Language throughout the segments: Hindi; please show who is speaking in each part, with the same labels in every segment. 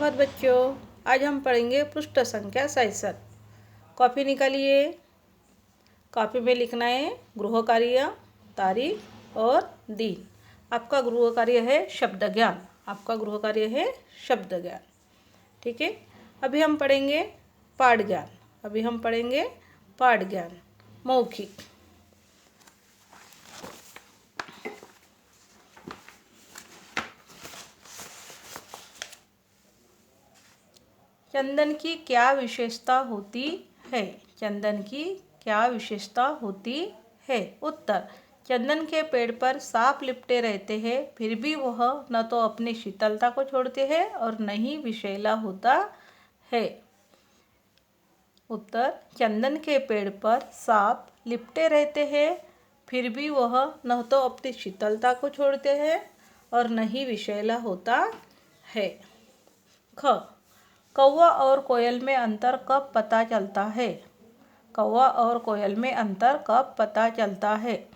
Speaker 1: सुप्रभात बच्चों। आज हम पढ़ेंगे पृष्ठ संख्या 67। कॉपी निकालिए। कॉपी में लिखना है गृह कार्य, तारीख और दिन। आपका गृह कार्य है शब्द ज्ञान। आपका गृह कार्य है शब्द ज्ञान। ठीक है। अभी हम पढ़ेंगे पाठ ज्ञान। अभी हम पढ़ेंगे पाठ ज्ञान मौखिक। चंदन की क्या विशेषता होती है? चंदन की क्या विशेषता होती है? उत्तर, चंदन के पेड़ पर सांप लिपटे रहते हैं, फिर भी वह न तो अपनी शीतलता को छोड़ते हैं और न ही विषैला होता है। उत्तर, चंदन के पेड़ पर सांप लिपटे रहते हैं, फिर भी वह न तो अपनी शीतलता को छोड़ते हैं और न ही विषैला होता है। ख, कौवा और कोयल में अंतर कब पता चलता है? कौवा और कोयल में अंतर कब पता चलता है?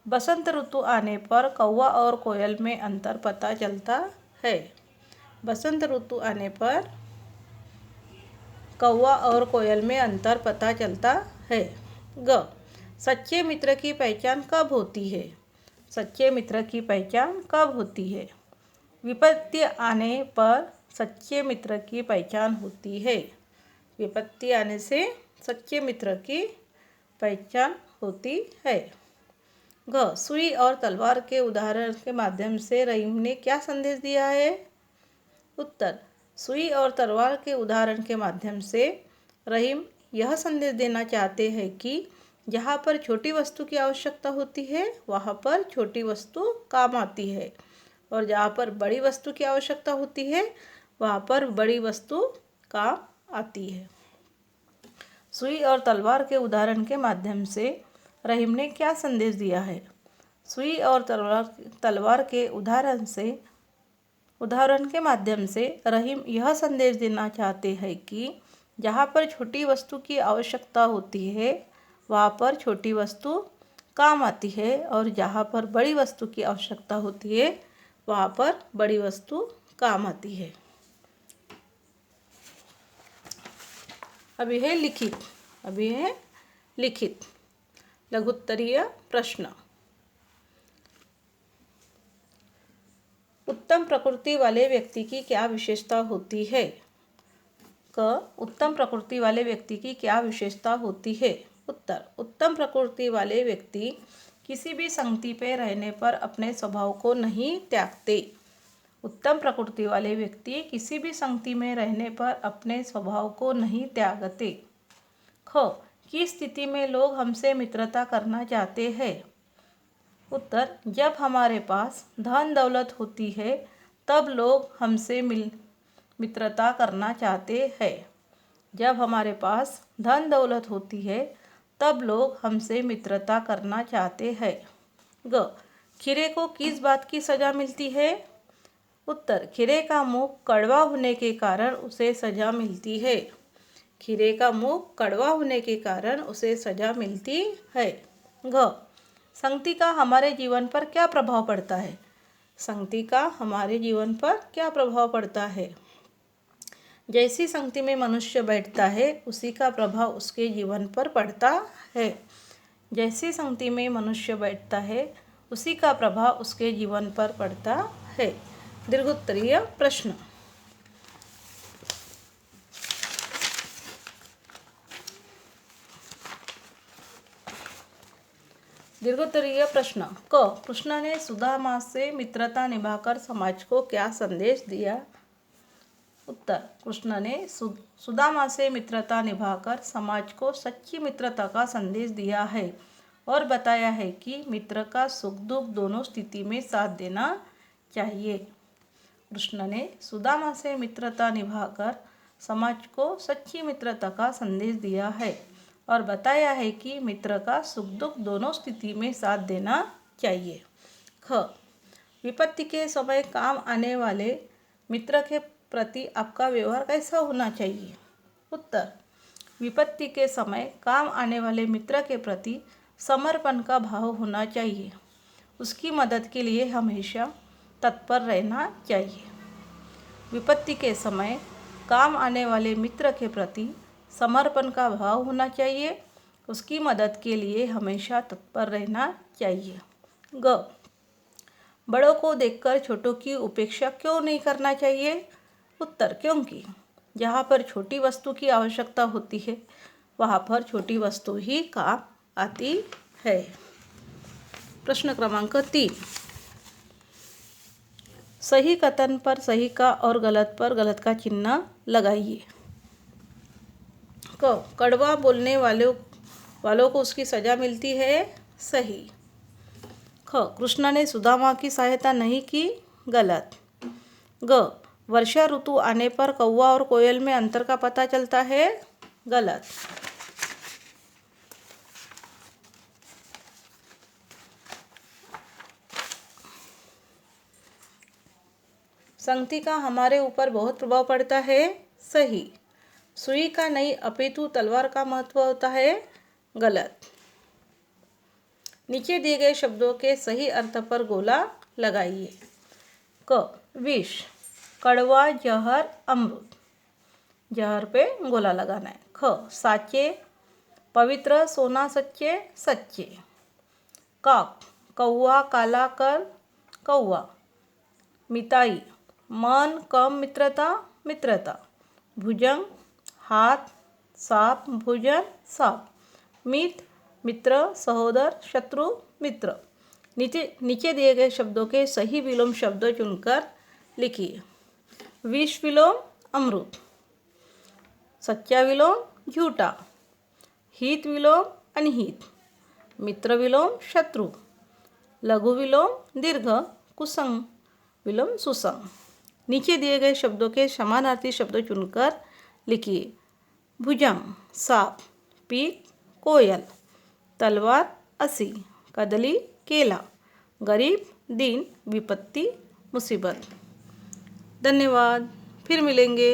Speaker 1: बसंत ऋतु आने पर कौवा और कोयल में अंतर पता चलता है। बसंत ऋतु आने पर कौवा और कोयल में अंतर पता चलता है। ग, सच्चे मित्र की पहचान कब होती है? सच्चे मित्र की पहचान कब होती है? विपत्ति आने पर सच्चे मित्र की पहचान होती है। विपत्ति आने से सच्चे मित्र की पहचान होती है। घ, सुई और तलवार के उदाहरण के माध्यम से रहीम ने क्या संदेश दिया है? उत्तर, सुई और तलवार के उदाहरण के माध्यम से रहीम यह संदेश देना चाहते हैं कि जहाँ पर छोटी वस्तु की आवश्यकता होती है वहाँ पर छोटी वस्तु काम आती है, और जहाँ पर बड़ी वस्तु की आवश्यकता होती है वहाँ पर बड़ी वस्तु काम आती है। सुई और तलवार के उदाहरण के माध्यम से रहीम ने क्या संदेश दिया है? सुई और तलवार के उदाहरण के माध्यम से रहीम यह संदेश देना चाहते हैं कि जहाँ पर छोटी वस्तु की आवश्यकता होती है वहाँ पर छोटी वस्तु काम आती है, और जहाँ पर बड़ी वस्तु की आवश्यकता होती है वहाँ पर बड़ी वस्तु काम आती है। अभी है लिखित। अभी है लिखित लघुत्तरीय प्रश्न। उत्तम प्रकृति वाले व्यक्ति की क्या विशेषता होती है? क, उत्तम प्रकृति वाले व्यक्ति की क्या विशेषता होती है? उत्तर, उत्तम प्रकृति वाले व्यक्ति किसी भी संगति पे रहने पर अपने स्वभाव को नहीं त्यागते। उत्तम प्रकृति वाले व्यक्ति किसी भी संगति में रहने पर अपने स्वभाव को नहीं त्यागते। ख, किस स्थिति में लोग हमसे मित्रता करना चाहते हैं? उत्तर, जब हमारे पास धन दौलत होती है तब लोग हमसे मित्रता करना चाहते हैं। जब हमारे पास धन दौलत होती है तब लोग हमसे मित्रता करना चाहते हैं। ग, खीरे को किस बात की सज़ा मिलती है? उत्तर, खीरे का मुख कड़वा होने के कारण उसे सज़ा मिलती है। खीरे का मुख कड़वा होने के कारण उसे सज़ा मिलती है। घ, संगति का हमारे जीवन पर क्या प्रभाव पड़ता है? संगति का हमारे जीवन पर क्या प्रभाव पड़ता है? जैसी संगति में मनुष्य बैठता है उसी का प्रभाव उसके जीवन पर पड़ता है। जैसी संगति में मनुष्य बैठता है उसी का प्रभाव उसके जीवन पर पड़ता है। दीर्घोत्तरीय प्रश्न। दीर्घोत्तरीय प्रश्न। क, कृष्ण ने सुदामा से मित्रता निभाकर समाज को क्या संदेश दिया? उत्तर, कृष्ण ने सुदामा से मित्रता निभाकर समाज को सच्ची मित्रता का संदेश दिया है और बताया है कि मित्र का सुख दुख दोनों स्थिति में साथ देना चाहिए। कृष्ण ने सुदामा से मित्रता निभाकर समाज को सच्ची मित्रता का संदेश दिया है और बताया है कि मित्र का सुख दुख दोनों स्थिति में साथ देना चाहिए। ख, विपत्ति के समय काम आने वाले मित्र के प्रति आपका व्यवहार कैसा होना चाहिए? उत्तर, विपत्ति के समय काम आने वाले मित्र के प्रति समर्पण का भाव होना चाहिए। उसकी मदद के लिए हमेशा तत्पर रहना चाहिए। विपत्ति के समय काम आने वाले मित्र के प्रति समर्पण का भाव होना चाहिए। उसकी मदद के लिए हमेशा तत्पर रहना चाहिए। ग, बड़ों को देखकर छोटों की उपेक्षा क्यों नहीं करना चाहिए? उत्तर, क्योंकि जहाँ पर छोटी वस्तु की आवश्यकता होती है वहाँ पर छोटी वस्तु ही काम आती है। प्रश्न क्रमांक 3, सही कथन पर सही का और गलत पर गलत का चिन्ह लगाइए। क, कड़वा बोलने वालों को उसकी सजा मिलती है। सही। ख, कृष्ण ने सुदामा की सहायता नहीं की। गलत। ग, वर्षा ऋतु आने पर कौवा और कोयल में अंतर का पता चलता है। गलत। संगति का हमारे ऊपर बहुत प्रभाव पड़ता है। सही। सुई का नहीं अपितु तलवार का महत्व होता है। गलत। नीचे दिए गए शब्दों के सही अर्थ पर गोला लगाइए। क, विष, कड़वा, जहर, अमृत। जहर पे गोला लगाना है। ख, साचे, पवित्र, सोना, सच्चे, सच्चे। काक, कौवा, काला कर, कौवा। मिताई, मन, कम, मित्रता, मित्रता। भुजंग, हाथ, सांप, भोजन, सांप। मित, मित्र, सहोदर, शत्रु, मित्र। नीचे दिए गए शब्दों के सही विलोम शब्द चुनकर लिखिए। विष विलोम अमृत, सच्चा विलोम झूठा, हित विलोम अनहित, मित्र विलोम शत्रु, लघु विलोम दीर्घ, कुसंग विलोम सुसंग। नीचे दिए गए शब्दों के समानार्थी शब्द चुनकर लिखिए। भुजंग सांप, पीक कोयल, तलवार असी, कदली केला, गरीब दीन, विपत्ति मुसीबत। धन्यवाद, फिर मिलेंगे।